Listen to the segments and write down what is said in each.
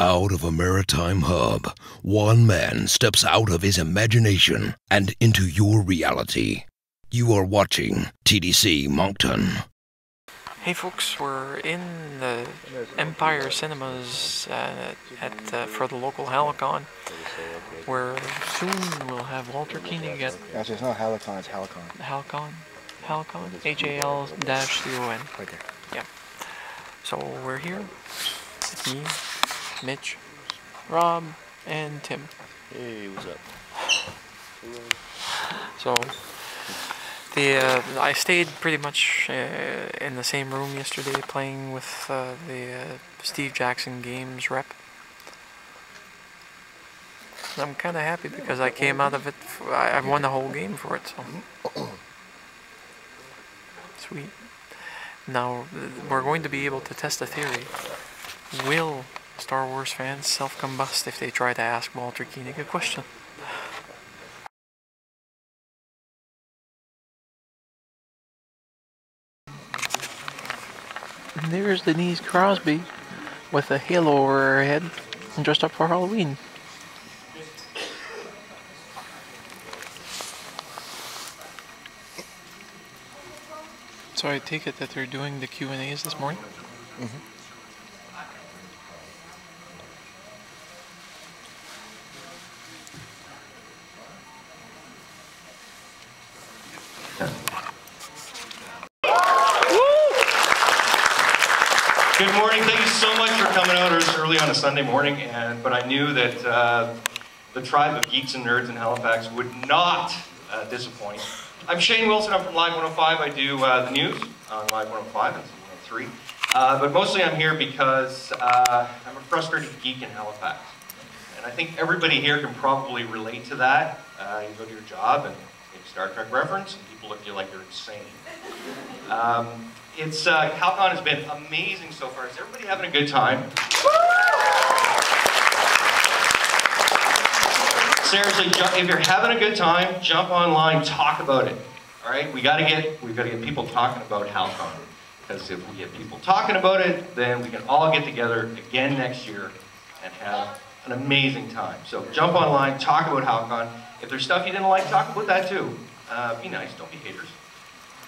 Out of a maritime hub, one man steps out of his imagination and into your reality. You are watching TDC Moncton. Hey folks, we're in the Empire Cinemas for the local Hal-Con, where soon we'll have Walter Koenig at... Actually, it's not Hal-Con, it's Hal-Con. Hal-Con? Hal-Con? H-A-L-C-O-N. Right there. Yeah. So we're here. Me, Mitch, Rob, and Tim. Hey, what's up? So, I stayed pretty much in the same room yesterday playing with the Steve Jackson Games rep. I'm kind of happy because I came out of it, I won the whole game for it, so. Sweet. Now, we're going to be able to test a theory. Will Star Wars fans self-combust if they try to ask Walter Koenig a question? And there's Denise Crosby with a halo over her head and dressed up for Halloween. So I take it that they're doing the Q&As this morning? Mm-hmm. Good morning. Thank you so much for coming out early on a Sunday morning. But I knew that the tribe of geeks and nerds in Halifax would not disappoint. I'm Shane Wilson. I'm from Live 105. I do the news on Live 105 and 103. But mostly I'm here because I'm a frustrated geek in Halifax. And I think everybody here can probably relate to that. You go to your job and make a Star Trek reference and people look at you like you're insane. Hal-Con has been amazing so far. Is everybody having a good time? Seriously, if you're having a good time, jump online, talk about it. All right, we've got to get people talking about Hal-Con, because if we get people talking about it, then we can all get together again next year and have an amazing time. So jump online, talk about Hal-Con. If there's stuff you didn't like, talk about that too. Be nice, don't be haters.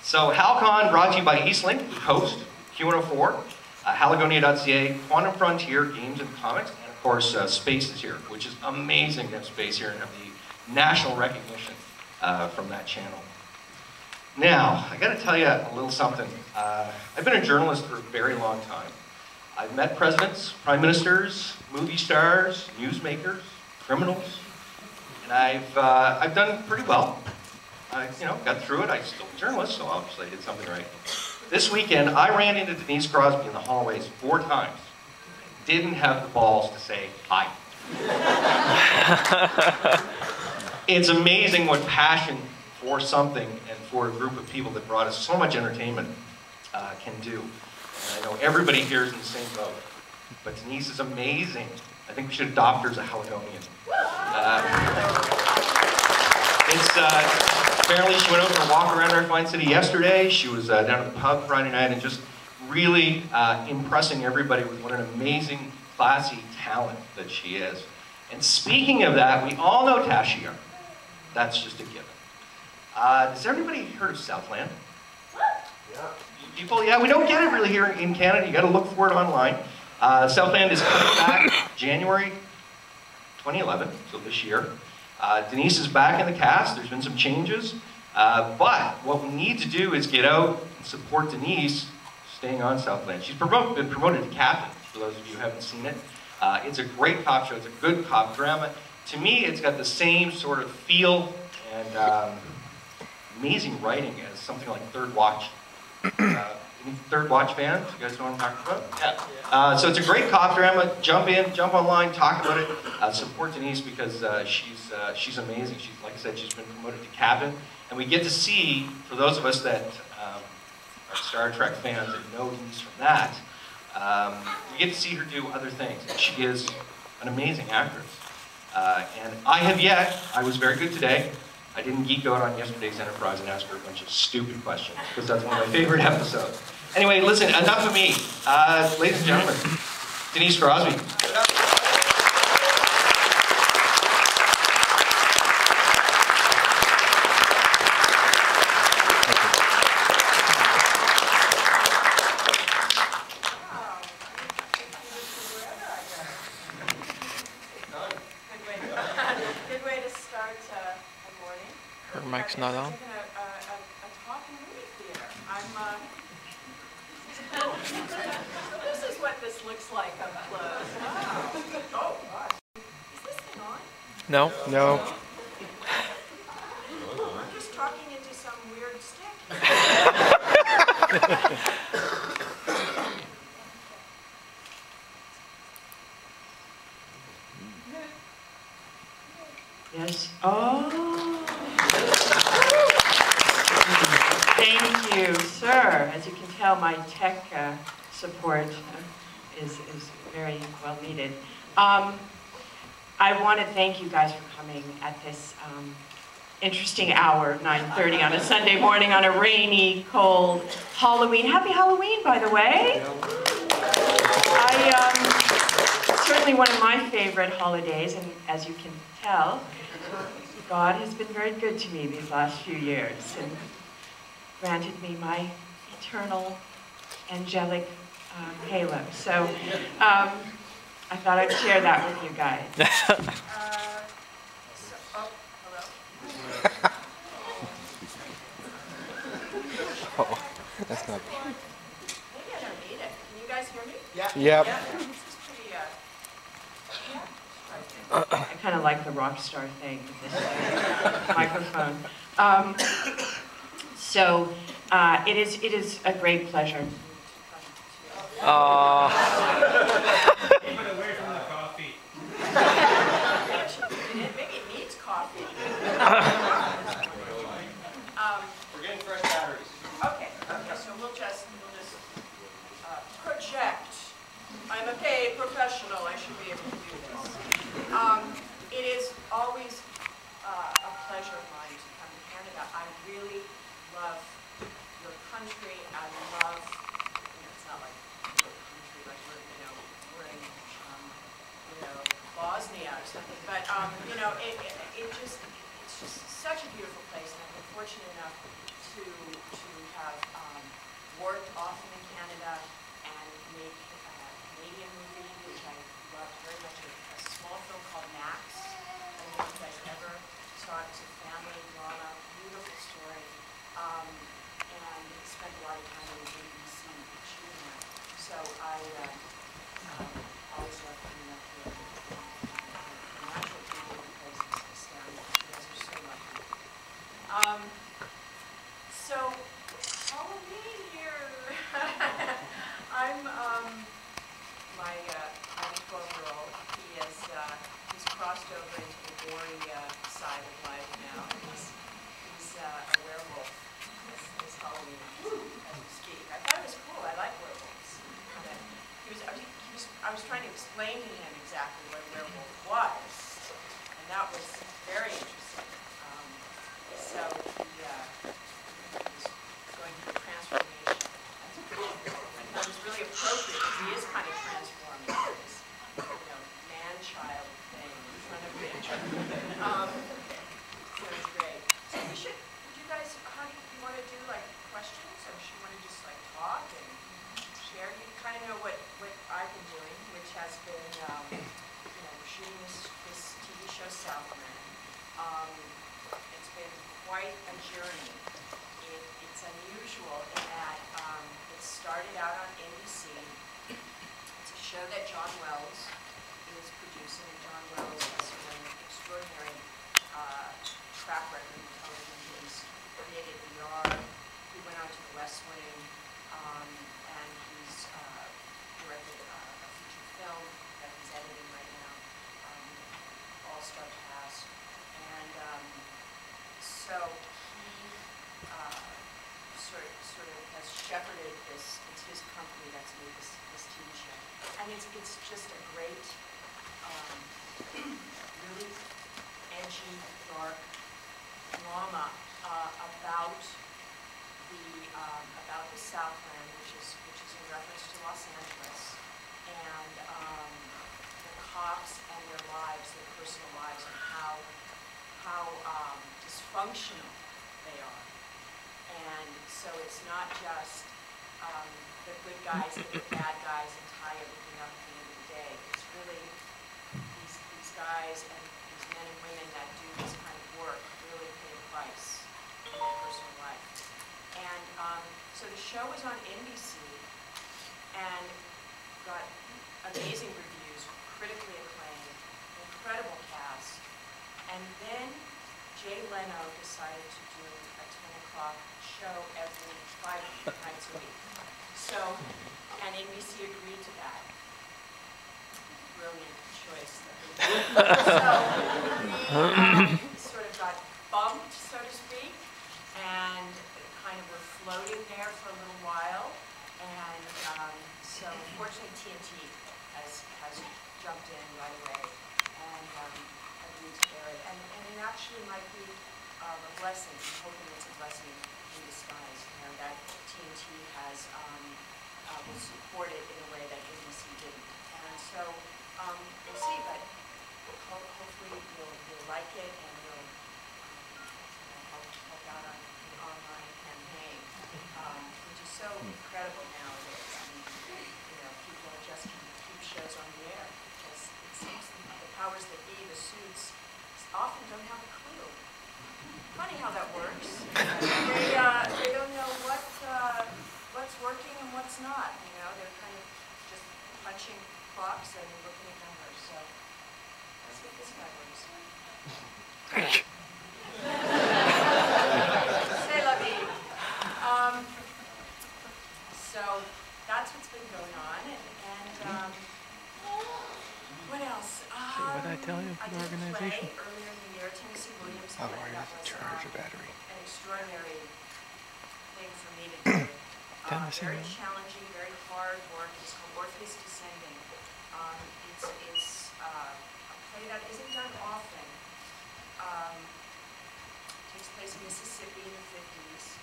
So Hal-Con brought to you by Eastlink, the Coast, Q104, Halagonia.ca, Quantum Frontier, Games and Comics, and of course Space is here, which is amazing to have Space here and have the national recognition from that channel. Now, I got to tell you a little something. I've been a journalist for a very long time. I've met presidents, prime ministers, movie stars, newsmakers, criminals, and I've done pretty well. I got through it. I'm still a journalist, so obviously I did something right. This weekend, I ran into Denise Crosby in the hallways 4 times. Didn't have the balls to say hi. It's amazing what passion for something and for a group of people that brought us so much entertainment can do. And I know everybody here is in the same boat. But Denise is amazing. I think we should adopt her as a Haligonian. Apparently she went out for a walk around our fine city yesterday. She was down at the pub Friday night and just really impressing everybody with what an amazing, classy talent that she is. And speaking of that, we all know Tasha Yar. That's just a given. Has everybody heard of Southland? Yeah. People, yeah, we don't get it really here in Canada. You got to look for it online. Southland is coming back January 2011, so this year. Denise is back in the cast. There's been some changes. But what we need to do is get out and support Denise staying on Southland. She's been promoted to captain, for those of you who haven't seen it. It's a great cop show. It's a good cop drama. To me, it's got the same sort of feel and amazing writing as something like Third Watch. Any Third Watch fans? You guys know what I'm talking about? Yeah. So it's a great cop drama. Jump in, jump online, talk about it. Support Denise because she's amazing. She's, like I said, she's been promoted to captain. And we get to see, for those of us that are Star Trek fans and know Denise from that, we get to see her do other things. And she is an amazing actress. And I was very good today. I didn't geek out on yesterday's Enterprise and ask her a bunch of stupid questions, because that's one of my favorite episodes. Anyway, listen, enough of me. Ladies and gentlemen, Denise Crosby. Her mic's not on. A talk in movie theater. So this is what this looks like up close. Wow. Oh, God. Is this thing on? No. No. I'm just talking into some weird stick. Yes. Oh. Thank you, sir. As you can tell, my tech support is very well needed. I want to thank you guys for coming at this interesting hour, 9:30 on a Sunday morning on a rainy, cold Halloween. Happy Halloween, by the way. Certainly one of my favorite holidays, and as you can tell, God has been very good to me these last few years and granted me my eternal angelic halo. So I thought I'd share that with you guys. Hello? Oh, that's not. Maybe I don't need it. Can you guys hear me? Yeah. Yep. Yeah, this is pretty, I kind of like the rock star thing with this microphone. So it is a great pleasure. Aww. Keep it away from the coffee. Maybe it needs coffee. We're getting fresh batteries. Okay, so we'll just project. I'm a paid professional, I should be able to do this. It is always a pleasure of mine to come to Canada. I really love your country. I love, it's not like your country, like we're in Bosnia or something, but it's just such a beautiful place, and I've been fortunate enough to have worked often in Canada and make a Canadian movie, which I loved very much, a small film called Max. I don't know if you guys ever saw it. It's a family drama, beautiful story, and spent a lot of time in ABC shooting that. So I always love coming up here. The natural beauty of the place is astounding. You guys are so lucky. So Halloween here. I'm my 12-year-old. He's crossed over into the gory side of life now. He's a werewolf this Halloween as we speak. I thought it was cool. I like werewolves. I was trying to explain to him exactly what a werewolf was, and that was very interesting. So he was going through a transformation. That's cool. And that was really appropriate because he is kind of transformed into this, man-child thing in front of me. So it's great. So would you guys, how do you want to do, like, questions, or should you want to just, like, talk and share? You kind of know what I've been doing, which has been, we're shooting this TV show, Southland. It's been quite a journey. It's unusual in that it started out on NBC. It's a show that John Wells is producing, and John Wells has an extraordinary track record in television. He's created VR. He went on to The West Wing, and he's directed a feature film that he's editing right now, all-star cast. And so he sort of has shepherded this. It's his company that's made this TV show, and it's just a great, really edgy, dark drama about the Southland, which is in reference to Los Angeles, and the cops and their lives, their personal lives, and how dysfunctional they are. And so it's not just the good guys and the bad guys and tie everything up at the end of the day. It's really these guys and these men and women that do this kind of work really pay a twice in their personal life. And so the show was on NBC and got amazing reviews, critically acclaimed, incredible cast. And then Jay Leno decided to do a 10 o'clock show every 5 nights a week. So, and NBC agreed to that. Brilliant choice. So we sort of got bumped, so to speak, and kind of were floating there for a little while. And so fortunately TNT has jumped in right away and agreed to air it. And it actually might be a blessing. I'm hoping it's a blessing in disguise. You know, that TNT has will support it in a way that ABC didn't. And so we'll see, but hopefully you'll like it and you'll help out on the online campaign, which is so incredible nowadays. I mean, you know, people just can keep shows on the air because it seems the powers that be, the suits, often don't have a clue. Funny how that works. They don't know what's working and what's not. You know, they're kind of just punching clocks and looking at numbers. So that's what this guy works. C'est la vie. So that's what's been going on, and what else? What did I tell you? I The did organization. play earlier in the year, Tennessee Williams. Oh, and why that does it was, charge a battery? An extraordinary thing for me to do. Tennessee Very Williams. challenging, very hard work. It's called Orpheus Descending. It's a play that isn't done often. Takes place in Mississippi in the 50s.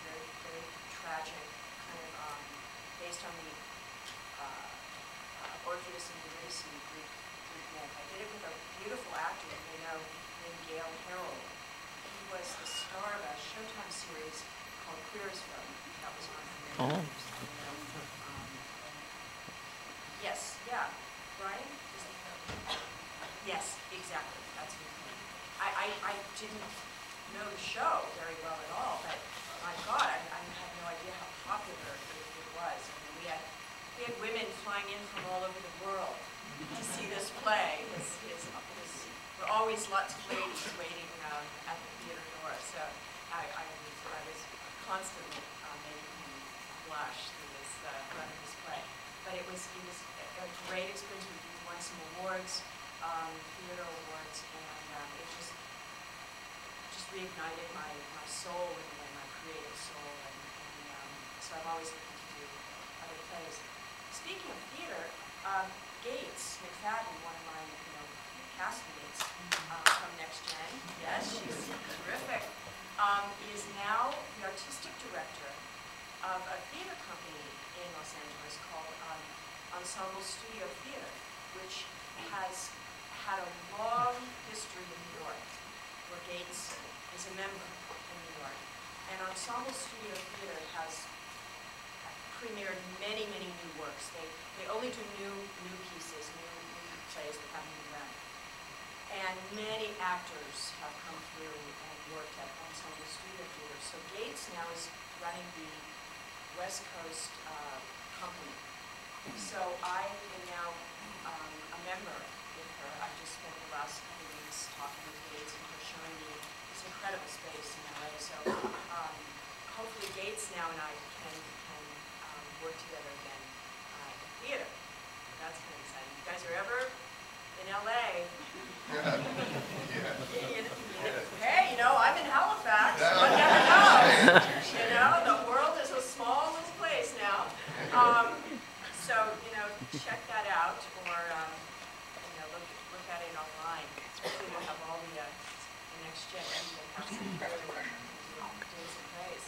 Very, very tragic, kind of based on the Orpheus and Eurydice in Greek myth. I did it with a beautiful actor that you know named Gail Harold. He was the star of a Showtime series called Queer as Folk that was on for many Oh. years. Yes, yeah. Brian? Yes, exactly. That's what I didn't know the show very well at all, but my God, I had no idea how popular it was. I mean, we had women flying in from all over the world to see this play. There were always lots of ladies waiting at the theater door, so I was constantly making him blush through this run of this play. But it was a great experience. We won some awards, theater awards, and it just reignited my soul and my creative soul, and so I'm always looking to do other plays. Speaking of theater, Gates McFadden, one of my castmates from Next Gen, yes, she's terrific, is now the artistic director of a theater company in Los Angeles called Ensemble Studio Theater, which has had a long history in New York, where Gates is a member in New York. And Ensemble Studio Theater has premiered many, many new works. They only do new pieces, new plays that haven't been done. And many actors have come through and worked at Ensemble Studio Theater. So Gates now is running the West Coast company. So I am now a member with her. I just spent the last couple of weeks talking with Gates and her showing me this incredible space in LA. So hopefully Gates now and I can work together again in theater. That's kind of exciting. You guys are ever in LA? Hey, I'm in Halifax. One never knows. The world is a small little place now. So, check that out, or look at it online. Hopefully we'll have all the Next Gen. We'll have some doing some plays.